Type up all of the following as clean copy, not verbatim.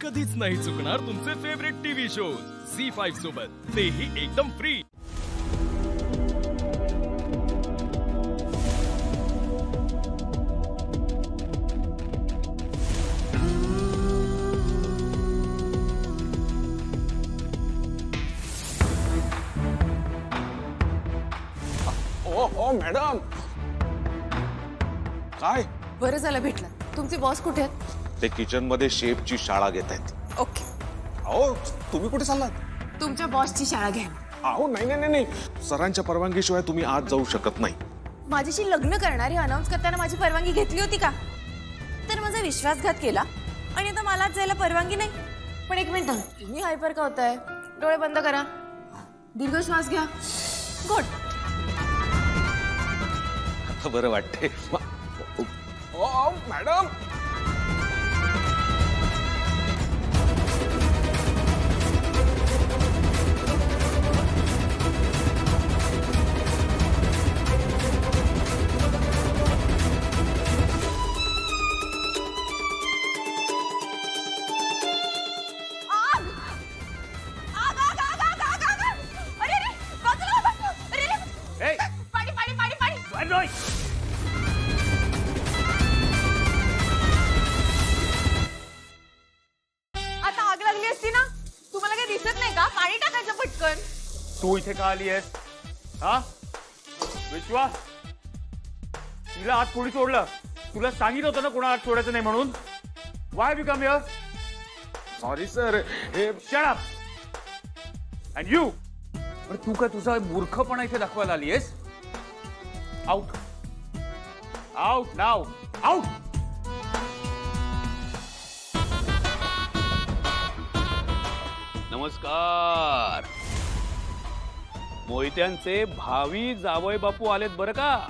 कधीच नाही चुकणार तुमचे फेवरेट टीव्ही शोज झी5 सोबत, तेही एकदम फ्री। ओ मॅडम, काय बरं झालं भेटलं। तुमचे बॉस कुठे आहेत? ते किचन मध्ये शेफची शाळा घेत आहेत। ओके। अहो तुम्ही कुठे चाललात? तुमच्या बॉसची शाळा घ्या। अहो नाही नाही नाही, सरांच्या परवानगीशिवाय तुम्ही आज जाऊ शकत नाही। माझ्याशी लग्न करणारी अनाउन्स करताना माझी परवानगी घेतली होती का? तर माझा विश्वासघात केला आणि आता मलाच जायला परवानगी नाही। पण एक मिनिट, तुम्ही हायपर का होताय? डोळे बंद करा, दीर्घ श्वास घ्या। गुड। बरं वाटते। ओ मॅडम, तू इथे का आली आहेस? हा विश्वा, तिला आत कोणी सोडलं? तुला सांगितलं होतं ना कोणा आत सोडायचं नाही म्हणून। Y become here? Sorry sir. Shut up. And you, पण तू काय तुझा मूर्खपणा इथे दाखवायला आली आहेस? आउट, आउट नाव, आउट। नमस्कार, मोहित्यांचे भावी जावई बापू आलेत बरं का।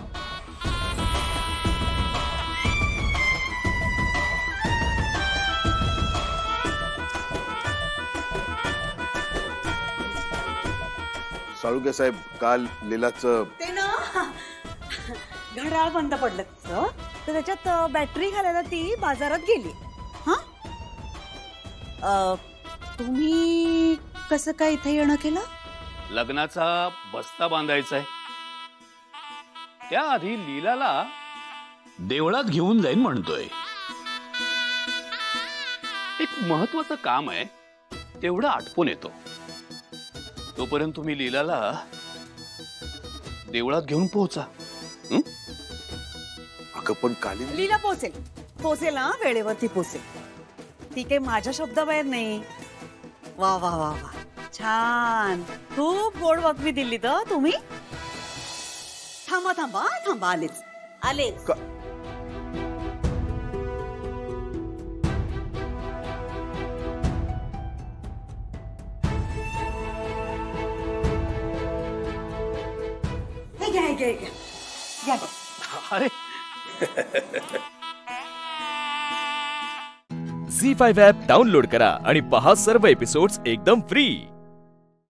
साळुंखे साहेब, काल लीलाचं ते ना घड्याळ बंद पडलं तिचं, तर त्याच्यात बॅटरी घालायला ती बाजारात गेली। हा, तुम्ही कसं काय इथे येणं केलं? लग्नाचा बस्ता बांधायचा आहे, त्याआधी लीलाला देवळात घेऊन जाईन म्हणतोय। एक महत्वाचं काम आहे, तेवढं आटपून येतो। तोपर्यंत तुम्ही लीलाला देवळात घेऊन पोहोचा। अगं पण काली लीला पोहोचेल ना, वेळेवरती पोहोचेल। ती काही माझ्या शब्दाबाहेर नाही। वा वा वा वा, छान, खूप गोड बातमी दिली तर तुम्ही। थांबा थांबा थांबा, आलेच आलेच। घ्या। अरे झी5 ॲप डाउनलोड करा आणि पहा सर्व एपिसोड्स एकदम फ्री।